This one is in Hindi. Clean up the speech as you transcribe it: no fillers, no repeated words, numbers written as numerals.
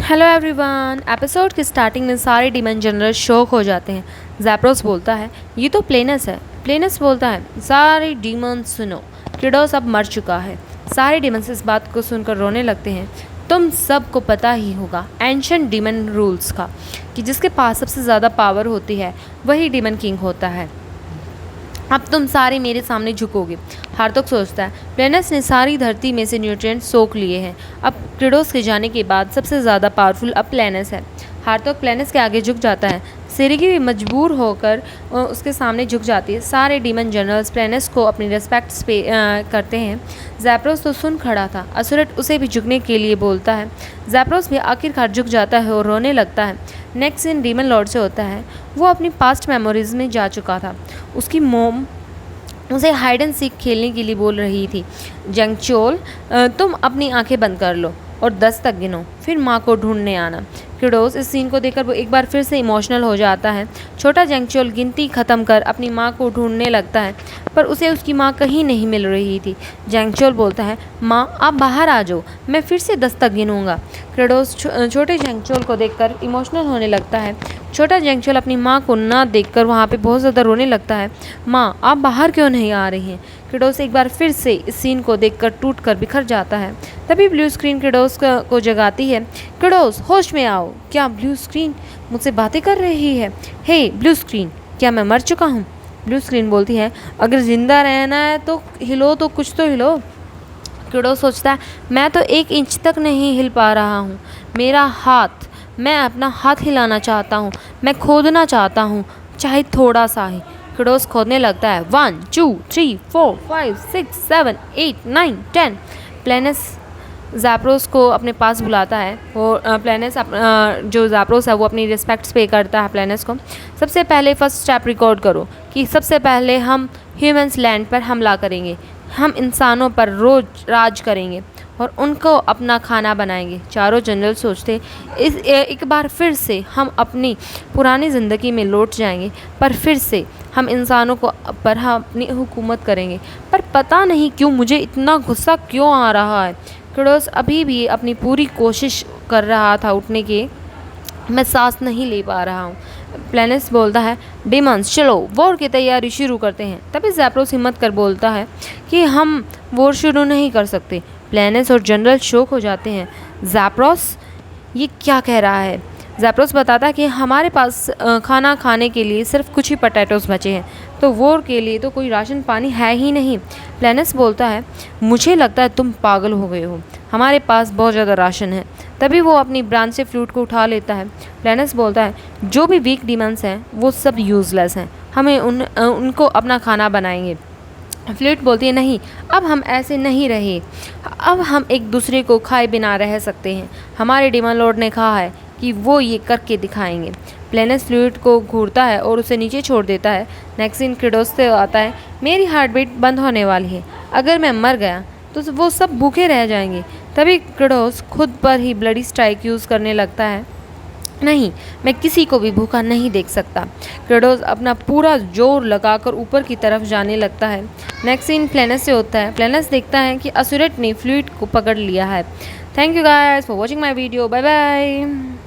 Hello everyone. एपिसोड की स्टार्टिंग में सारे डीमन जनरल शॉक हो जाते हैं। ज़ैप्रोस बोलता है ये तो प्लेनस है। प्लेनस बोलता है सारे डीमन सुनो, क्रेडोस अब मर चुका है। सारे डीमंस इस बात को सुनकर रोने लगते हैं। तुम सबको पता ही होगा एंशिएंट डीमन रूल्स का, कि जिसके पास सबसे ज़्यादा पावर होती है वही डीमन किंग होता है। अब तुम सारे मेरे सामने झुकोगे। हार्तोक सोचता है प्लेनस ने सारी धरती में से न्यूट्रिएंट सोख लिए हैं। अब क्रेडोस के जाने के बाद सबसे ज़्यादा पावरफुल अब प्लेनस है। हार्तोक प्लेनस के आगे झुक जाता है। सेरेगी भी मजबूर होकर उसके सामने झुक जाती है। सारे डीमन जनरल्स प्लेनस को अपनी रिस्पेक्ट करते हैं। ज़ैप्रोस तो सुन खड़ा था। असुरेट उसे भी झुकने के लिए बोलता है। ज़ैप्रोस भी आखिरकार झुक जाता है और रोने लगता है। नेक्स्ट सीन डीमन लॉर्ड से होता है। वो अपनी पास्ट मेमोरीज में जा चुका था। उसकी मोम उसे हाइड एंड सीक खेलने के लिए बोल रही थी। जंगचोल, तुम अपनी आंखें बंद कर लो और 10 तक गिनो, फिर माँ को ढूंढने आना। क्रेडोस इस सीन को देखकर वो एक बार फिर से इमोशनल हो जाता है। छोटा जंगचोल गिनती ख़त्म कर अपनी माँ को ढूंढने लगता है, पर उसे उसकी माँ कहीं नहीं मिल रही थी। जंगचोल बोलता है माँ आप बाहर आ जाओ, मैं फिर से 10 तक गिनूंगा। क्रेडोस छोटे जंगचोल को देखकर इमोशनल होने लगता है। छोटा जंगचोल अपनी माँ को ना देखकर वहाँ पे बहुत ज़्यादा रोने लगता है। माँ आप बाहर क्यों नहीं आ रही हैं? क्रेडोस एक बार फिर से इस सीन को देखकर टूट कर बिखर जाता है। तभी ब्लू स्क्रीन क्रेडोस को जगाती है। क्रेडोस होश में आओ। क्या ब्लू स्क्रीन मुझसे बातें कर रही है? हे ब्लू स्क्रीन, क्या मैं मर चुका हूँ? ब्लू स्क्रीन बोलती है अगर ज़िंदा रहना है तो हिलो, तो कुछ तो हिलो। क्रेडोस सोचता है मैं तो 1 इंच तक नहीं हिल पा रहा हूँ। मेरा हाथ, मैं अपना हाथ हिलाना चाहता हूँ, मैं खोदना चाहता हूँ, चाहे थोड़ा सा ही। क्रेडोस खोदने लगता है। 1 2 3 4 5 6 7 8 9 10। प्लेनस ज़ैप्रोस को अपने पास बुलाता है। वो प्लेनस जो ज़ैप्रोस है वो अपनी रिस्पेक्ट्स पे करता है प्लेनस को। सबसे पहले फर्स्ट स्टेप रिकॉर्ड करो कि सबसे पहले हम ह्यूमंस लैंड पर हमला करेंगे। हम इंसानों पर रोज राज करेंगे और उनको अपना खाना बनाएंगे। चारों जनरल सोचते एक बार फिर से हम अपनी पुरानी ज़िंदगी में लौट जाएंगे, पर फिर से हम इंसानों को पर हम अपनी हुकूमत करेंगे। पर पता नहीं क्यों मुझे इतना गुस्सा क्यों आ रहा है। क्रेडोस अभी भी अपनी पूरी कोशिश कर रहा था उठने की। मैं सांस नहीं ले पा रहा हूँ। प्लेनस बोलता है डीमंस चलो वॉर की तैयारी शुरू करते हैं। तभी ज़ैप्रोस हिम्मत कर बोलता है कि हम वॉर शुरू नहीं कर सकते। प्लेनस और जनरल शॉक हो जाते हैं। ज़ैप्रोस ये क्या कह रहा है? ज़ैप्रोस बताता है कि हमारे पास खाना खाने के लिए सिर्फ कुछ ही पोटैटोस बचे हैं, तो वॉर के लिए तो कोई राशन पानी है ही नहीं। प्लेनस बोलता है मुझे लगता है तुम पागल हो गए हो, हमारे पास बहुत ज़्यादा राशन है। तभी वो अपनी ब्रांच से फ्लूट को उठा लेता है। प्लेनस बोलता है जो भी वीक डीमंस हैं वो सब यूज़लेस हैं, हमें उनको अपना खाना बनाएंगे। फ्लूट बोलती है नहीं, अब हम ऐसे नहीं रहे, अब हम एक दूसरे को खाए बिना रह सकते हैं। हमारे डीमन लॉर्ड ने कहा है कि वो ये करके दिखाएंगे। प्लेनस फ्लूट को घूरता है और उसे नीचे छोड़ देता है। नेक्स्ट सीन क्रेडोस से आता है मेरी हार्ट बीट बंद होने वाली है, अगर मैं मर गया तो वो सब भूखे रह जाएंगे। तभी क्रेडोस खुद पर ही ब्लडी स्ट्राइक यूज़ करने लगता है। नहीं, मैं किसी को भी भूखा नहीं देख सकता। क्रेडोस अपना पूरा जोर लगाकर ऊपर की तरफ जाने लगता है। नेक्स्ट सीन प्लेनस से होता है। प्लेनस देखता है कि असुरेट ने फ्लूट को पकड़ लिया है। Thank you guys for watching my video. Bye bye.